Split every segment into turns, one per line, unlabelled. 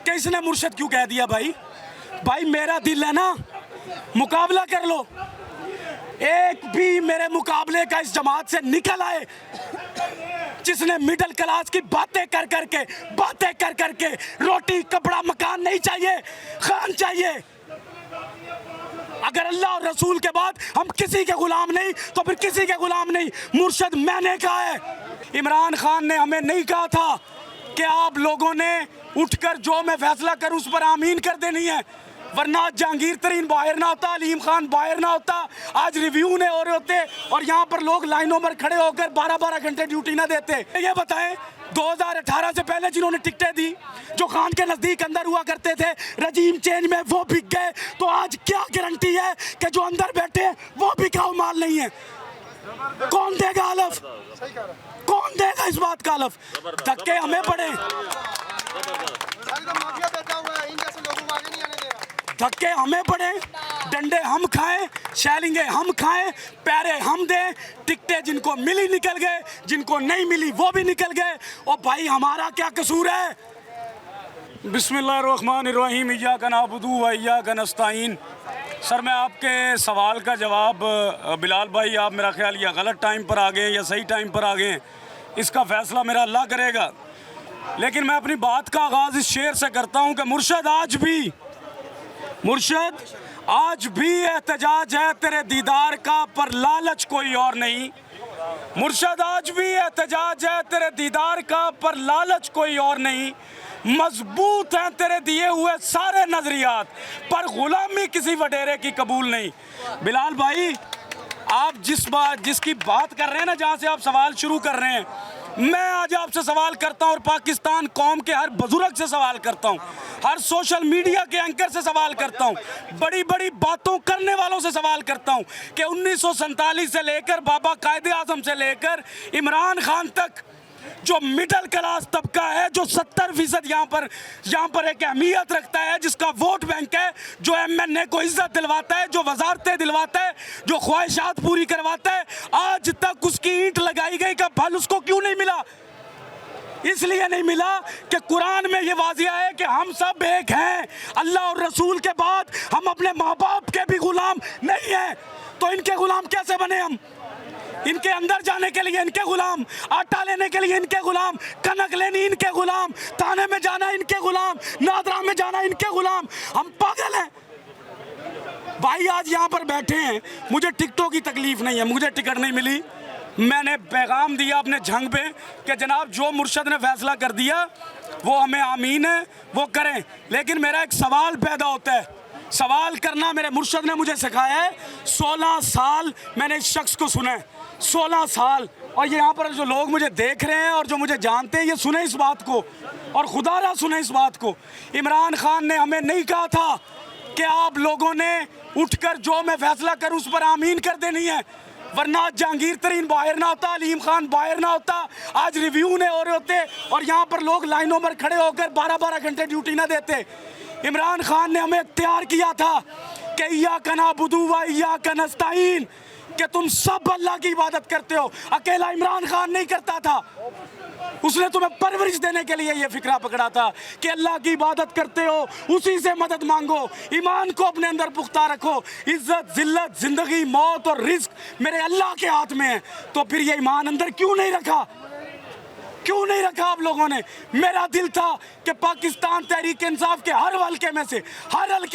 कि इसने मुर्शद क्यों कह दिया। भाई भाई मेरा दिल है ना, मुकाबला कर लो। एक भी मेरे मुकाबले का इस जमात से निकल आए जिसने मिडिल क्लास की बातें कर करके रोटी कपड़ा मकान नहीं चाहिए, खान चाहिए। अगर अल्लाह और रसूल के बाद हम किसी के गुलाम नहीं तो फिर किसी के गुलाम नहीं। मुर्शद मैंने कहा है, इमरान खान ने हमें नहीं कहा था कि आप लोगों ने उठकर जो मैं फैसला करूं उस पर आमीन कर देनी है, वरना जहांगीर तरीन बाहर ना होता, अलीम खान बाहर ना होता, आज रिव्यू ने हो रहे होते और यहाँ पर लोग लाइनों पर खड़े होकर 12-12 घंटे ड्यूटी ना देते। ये बताएं 2018 से पहले जिन्होंने टिकटें दी, जो खान के नजदीक अंदर हुआ करते थे, रजीम चेंज में वो बिक गए, तो आज क्या गारंटी है कि जो अंदर बैठे वो बिकाऊ माल नहीं है? कौन देगा हलफ? कौन देगा इस बात का हलफ? धक्के हमें पड़े, धक्के हमें पड़े, डंडे हम खाएं, शैलिंगे हम खाएं, पैरे हम दें, टिकटें जिनको मिली निकल गए, जिनको नहीं मिली वो भी निकल गए। और भाई हमारा क्या कसूर है? बिस्मिल्लाहिर्रहमानिर्रहीम, इय्याका नअबुदु व इय्याका नस्तईन। सर मैं आपके सवाल का जवाब, बिलाल भाई आप मेरा ख्याल या गलत टाइम पर आ गए या सही टाइम पर आ गए, इसका फैसला मेरा अल्लाह करेगा। लेकिन मैं अपनी बात का आगाज़ इस शेर से करता हूँ कि मुर्शद आज भी एहतजाज है तेरे दीदार का, पर लालच कोई और नहीं। मुर्शद आज भी एहतजाज है तेरे दीदार का, पर लालच कोई और नहीं। मजबूत हैं तेरे दिए हुए सारे नजरियात, पर गुलामी किसी वडेरे की कबूल नहीं। बिलाल भाई आप जिसकी बात कर रहे हैं ना, जहाँ से आप सवाल शुरू कर रहे हैं, मैं आज आपसे सवाल करता हूं और पाकिस्तान कौम के हर बुजुर्ग से सवाल करता हूं, हर सोशल मीडिया के एंकर से सवाल करता हूं, बड़ी बड़ी बातों करने वालों से सवाल करता हूं कि 1947 से लेकर बाबा कायदे आजम से लेकर इमरान खान तक जो मिडिल क्लास तबका है, जो 70% यहाँ पर एक अहमियत रखता है, जिसका वोट बैंक है, जो MNA को इज्जत दिलवाता है, जो वजारतें दिलवाता है, जो ख्वाहिशात पूरी करवाता है, आज तक उसकी ईंट लगाई गई का फल उसको क्यों नहीं मिला? इसलिए नहीं मिला कि कुरान में ये वाजिया है कि हम सब एक हैं, अल्लाह और रसूल के बाद हम अपने माँ बाप के भी गुलाम नहीं हैं। तो इनके गुलाम कैसे बने हम? इनके अंदर जाने के लिए इनके गुलाम, आटा लेने के लिए इनके गुलाम, कनक लेनी इनके गुलाम, थाने में जाना इनके गुलाम, नादरा में जाना इनके गुलाम। हम पागल हैं भाई। आज यहाँ पर बैठे हैं, मुझे टिकटों की तकलीफ नहीं है, मुझे टिकट नहीं मिली, मैंने पैगाम दिया अपने झंग पे कि जनाब जो मुर्शद ने फैसला कर दिया वो हमें आमीन है, वो करें। लेकिन मेरा एक सवाल पैदा होता है, सवाल करना मेरे मुर्शद ने मुझे सिखाया है। 16 साल मैंने इस शख्स को सुना है, 16 साल। और ये यहाँ पर जो लोग मुझे देख रहे हैं और जो मुझे जानते हैं, ये सुने इस बात को, और खुदा ना सुने इस बात को। इमरान खान ने हमें नहीं कहा था कि आप लोगों ने उठकर जो मैं फैसला करूं उस पर आमीन कर देनी है, वरना जहांगीर तरीन बाहर ना होता, अलीम खान बाहर ना होता, आज रिव्यू ने हो रहे होते और यहाँ पर लोग लाइनों पर खड़े होकर 12-12 घंटे ड्यूटी ना देते। इमरान खान ने हमें इख्तियार किया था कि इय्याका नअबुदु व इय्याका नस्तईन, कि तुम सब अल्लाह की इबादत करते हो। अकेला इमरान खान नहीं करता था, उसने तुम्हें परवरिश देने के लिए ये फिक्रा पकड़ा था कि अल्लाह की इबादत करते हो, उसी से मदद मांगो, ईमान को अपने अंदर पुख्ता रखो, इज्जत जिल्लत जिंदगी मौत और रिस्क मेरे अल्लाह के हाथ में है। तो फिर ये ईमान अंदर क्यों नहीं रखा? क्यों नहीं रखा आप लोगों ने? मेरा दिल था कि पाकिस्तान तहरीक इंसाफ के हर हल्के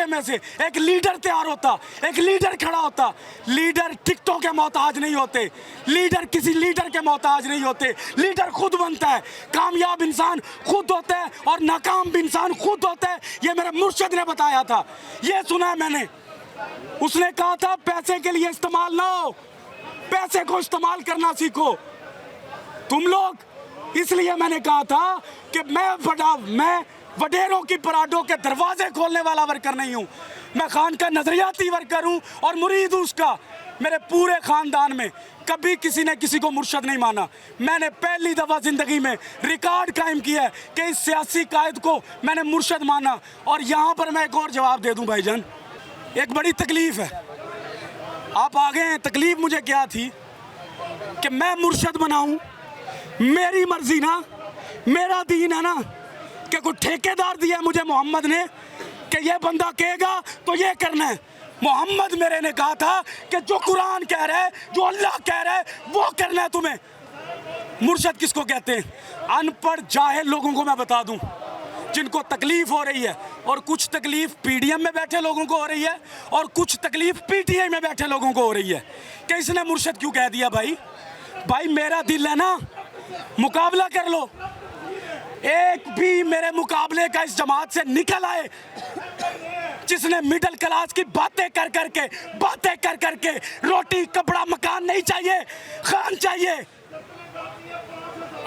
में से एक लीडर तैयार होता, एक लीडर खड़ा होता। लीडर टिकटों के मोहताज नहीं होते, लीडर किसी लीडर के मोहताज नहीं होते, लीडर खुद बनता है। कामयाब इंसान खुद होता है और नाकाम भी इंसान खुद होता है, ये मेरे मुर्शिद ने बताया था, ये सुना है मैंने। उसने कहा था पैसे के लिए इस्तेमाल ना हो, पैसे को इस्तेमाल करना सीखो तुम लोग। इसलिए मैंने कहा था कि मैं वडेरों की पराडों के दरवाजे खोलने वाला वर्कर नहीं हूं, मैं खान का नजरियाती वर्कर हूं और मुरीद हूं उसका। मेरे पूरे खानदान में कभी किसी ने किसी को मुर्शद नहीं माना। मैंने पहली दफा जिंदगी में रिकॉर्ड कायम किया है कि इस सियासी कायद को मैंने मुर्शद माना। और यहां पर मैं एक और जवाब दे दूं भाईजान, एक बड़ी तकलीफ है, आप आ गए हैं। तकलीफ मुझे क्या थी कि मैं मुर्शद बनाऊं, मेरी मर्जी ना, मेरा दीन है ना, कि कोई ठेकेदार दिया मुझे मोहम्मद ने कि ये बंदा कहेगा तो ये करना है। मोहम्मद मेरे ने कहा था कि जो कुरान कह रहा है, जो अल्लाह कह रहा है, वो करना है तुम्हें। मुर्शद किसको कहते हैं? अनपढ़ जाहिल लोगों को मैं बता दूं, जिनको तकलीफ हो रही है, और कुछ तकलीफ पीडीएम में बैठे लोगों को हो रही है और कुछ तकलीफ पीटीआई में बैठे लोगों को हो रही है कि इसने मुर्शद क्यों कह दिया। भाई मेरा दिल है ना, मुकाबला कर लो। एक भी मेरे मुकाबले का इस जमात से निकल आए जिसने मिडिल क्लास की बातें कर करके रोटी कपड़ा मकान नहीं चाहिए, खान चाहिए।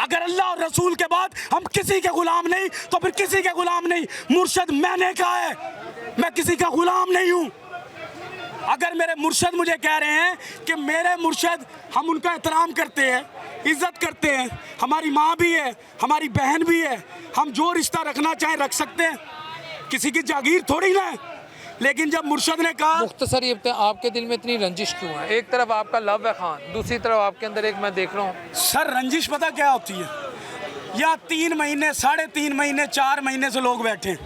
अगर अल्लाह और रसूल के बाद हम किसी के गुलाम नहीं तो फिर किसी के गुलाम नहीं। मुर्शद मैंने कहा है, मैं किसी का गुलाम नहीं हूं। अगर मेरे मुर्शद मुझे कह रहे हैं कि मेरे मुर्शद, हम उनका एहतराम करते हैं, इज्जत करते हैं, हमारी माँ भी है, हमारी बहन भी है, हम जो रिश्ता रखना चाहें रख सकते हैं, किसी की जागीर थोड़ी ना है। लेकिन जब मुर्शद ने कहा,
मुख्तसर ये बताएं, आपके दिल में इतनी रंजिश क्यों है? एक तरफ आपका लव है खान, दूसरी तरफ आपके अंदर एक मैं देख रहा हूँ।
सर रंजिश पता क्या होती है? या 3 महीने 3.5 महीने 4 महीने से लोग बैठे,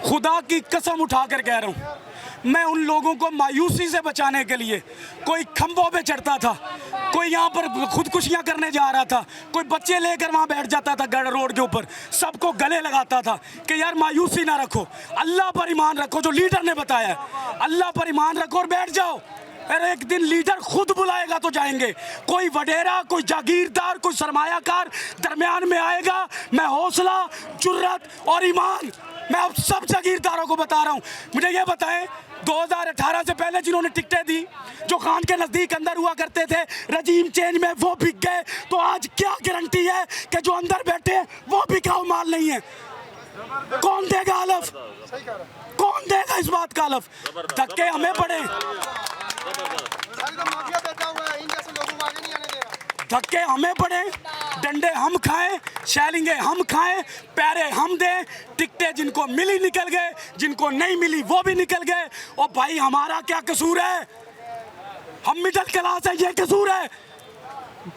खुदा की कसम उठा कर कह रहा हूँ, मैं उन लोगों को मायूसी से बचाने के लिए कोई खंभों पे चढ़ता था, कोई यहाँ पर खुदकुशियाँ करने जा रहा था, कोई बच्चे लेकर वहाँ बैठ जाता था गढ़ रोड के ऊपर, सबको गले लगाता था कि यार मायूसी ना रखो, अल्लाह पर ईमान रखो, जो लीडर ने बताया अल्लाह पर ईमान रखो और बैठ जाओ। अरे एक दिन लीडर खुद बुलाएगा तो जाएंगे। कोई वडेरा, कोई जागीरदार, कोई सरमायाकार दरमियान में आएगा। मैं हौसला, जुर्रत और ईमान, मैं अब सब जागीरदारों को बता रहा हूँ। मुझे ये बताएं, 2018 से पहले जिन्होंने टिकटें दी, जो खान के नज़दीक अंदर हुआ करते थे, रजीम चेंज में वो बिक गए, तो आज क्या गारंटी है कि जो अंदर बैठे हैं वो बिकाऊ माल नहीं है? कौन देगा हलफ? कौन देगा इस बात का हलफ? धक्के हमें पड़े, धक्के हमें पड़े, डंडे हम खाएं, शैलिंगे हम खाएं, पैरे हम दें, टिकटें जिनको मिली निकल गए, जिनको नहीं मिली वो भी निकल गए। और भाई हमारा क्या कसूर है? हम मिडिल क्लास है, ये कसूर है?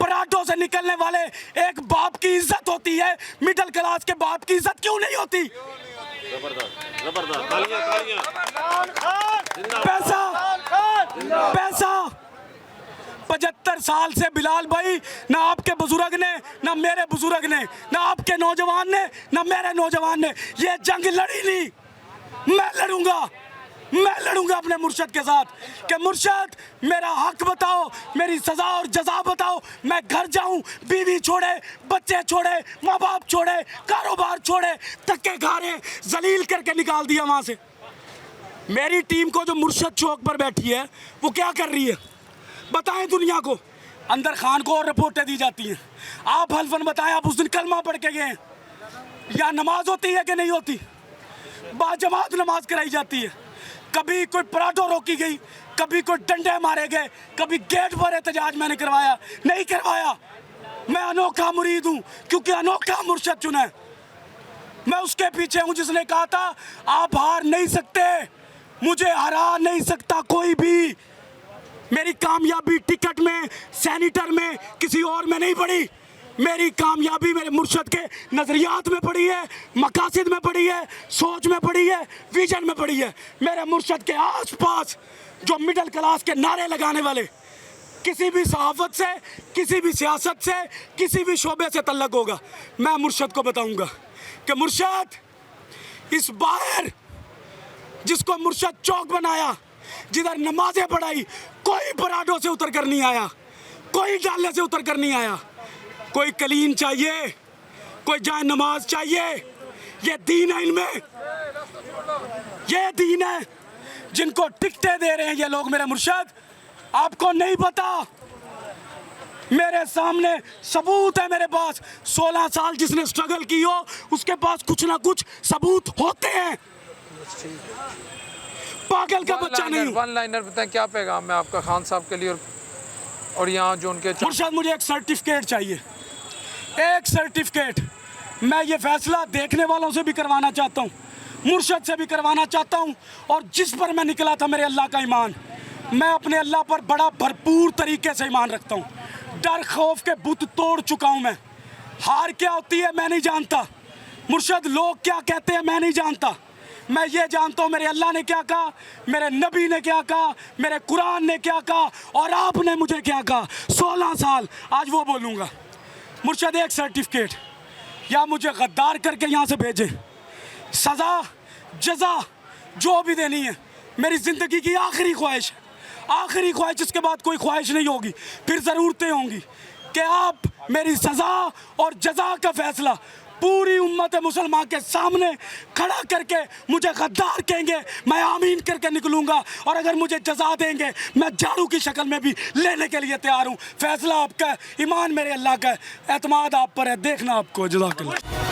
पराठों से निकलने वाले एक बाप की इज्जत होती है, मिडिल क्लास के बाप की इज्जत क्यों नहीं होती? पैसा पैसा 75 साल से बिलाल भाई, ना आपके बुजुर्ग ने, ना मेरे बुजुर्ग ने, ना आपके नौजवान ने, ना मेरे नौजवान ने ये जंग लड़ी नहीं। मैं लड़ूंगा अपने मुर्शद के साथ कि मुर्शद मेरा हक बताओ, मेरी सजा और जजा बताओ। मैं घर जाऊं, बीवी छोड़े, बच्चे छोड़े, माँ बाप छोड़े, कारोबार छोड़े, धक्के खा रहे, जलील करके निकाल दिया वहां से। मेरी टीम को जो मुर्शद चौक पर बैठी है वो क्या कर रही है बताएं दुनिया को? अंदर खान को और रिपोर्टें दी जाती हैं। आप हल्फन बताएं, आप उस दिन कलमा पढ़ के गए या नमाज होती है कि नहीं होती? बाजमात नमाज कराई जाती है। कभी कोई पराठों रोकी गई, कभी कोई डंडे मारे गए, कभी गेट पर एहतजाज मैंने करवाया नहीं करवाया। मैं अनोखा मुरीद हूँ क्योंकि अनोखा मुर्शद चुना है। मैं उसके पीछे हूँ जिसने कहा था आप हार नहीं सकते, मुझे हरा नहीं सकता कोई भी। मेरी कामयाबी टिकट में, सैनिटर में, किसी और में नहीं पड़ी। मेरी कामयाबी मेरे मुर्शद के नज़रियात में पड़ी है, मकासिद में पड़ी है, सोच में पड़ी है, विजन में पड़ी है। मेरे मुर्शद के आसपास जो मिडिल क्लास के नारे लगाने वाले किसी भी सहाफत से, किसी भी सियासत से, किसी भी शोबे से तल्लक होगा, मैं मुर्शद को बताऊंगा कि मुर्शद इस बार जिसको मुर्शद चौक बनाया, जिधर नमाजें पढ़ाई, कोई पराठों से उतर कर नहीं आया, कोई डालने से उतर कर नहीं आया। कोई कलीन चाहिए, कोई जाए नमाज चाहिए। ये दीन है इनमें, ये दीन है। जिनको टिकटें दे रहे हैं ये लोग मेरे मुर्शद, आपको नहीं पता। मेरे सामने सबूत है, मेरे पास 16 साल जिसने स्ट्रगल की हो उसके पास कुछ ना कुछ सबूत होते हैं। पागल का बच्चा नहीं हूं।
वन लाइनर बताएं, क्या पैगाम है आपका खान साहब के लिए और यहाँ जो उनके?
मुर्शद मुझे एक सर्टिफिकेट चाहिए, एक सर्टिफिकेट। मैं ये फैसला देखने वालों से भी करवाना चाहता हूँ, मुर्शद से भी करवाना चाहता हूँ। और जिस पर मैं निकला था मेरे अल्लाह का ईमान, मैं अपने अल्लाह पर बड़ा भरपूर तरीके से ईमान रखता हूँ। डर खौफ के बुत तोड़ चुका हूँ मैं। हार क्या होती है मैं नहीं जानता, मुर्शद लोग क्या कहते हैं मैं नहीं जानता, मैं ये जानता हूँ मेरे अल्लाह ने क्या कहा, मेरे नबी ने क्या कहा, मेरे कुरान ने क्या कहा और आपने मुझे क्या कहा। 16 साल आज वो बोलूँगा। मुर्शद एक सर्टिफिकेट या मुझे गद्दार करके यहाँ से भेजे, सज़ा जज़ा जो भी देनी है, मेरी ज़िंदगी की आखिरी ख्वाहिश है, आखिरी ख्वाहिश, इसके बाद कोई ख्वाहिश नहीं होगी। फिर ज़रूरतें होंगी कि आप मेरी सज़ा और जज़ा का फ़ैसला पूरी उम्मत मुसलमान के सामने खड़ा करके मुझे गद्दार कहेंगे, मैं आमीन करके निकलूँगा। और अगर मुझे जज़ा देंगे मैं झाड़ू की शक्ल में भी लेने के लिए तैयार हूँ। फ़ैसला आपका है, ईमान मेरे अल्लाह का है, एतमाद आप पर है, देखना आपको। जज़ाकल्लाह।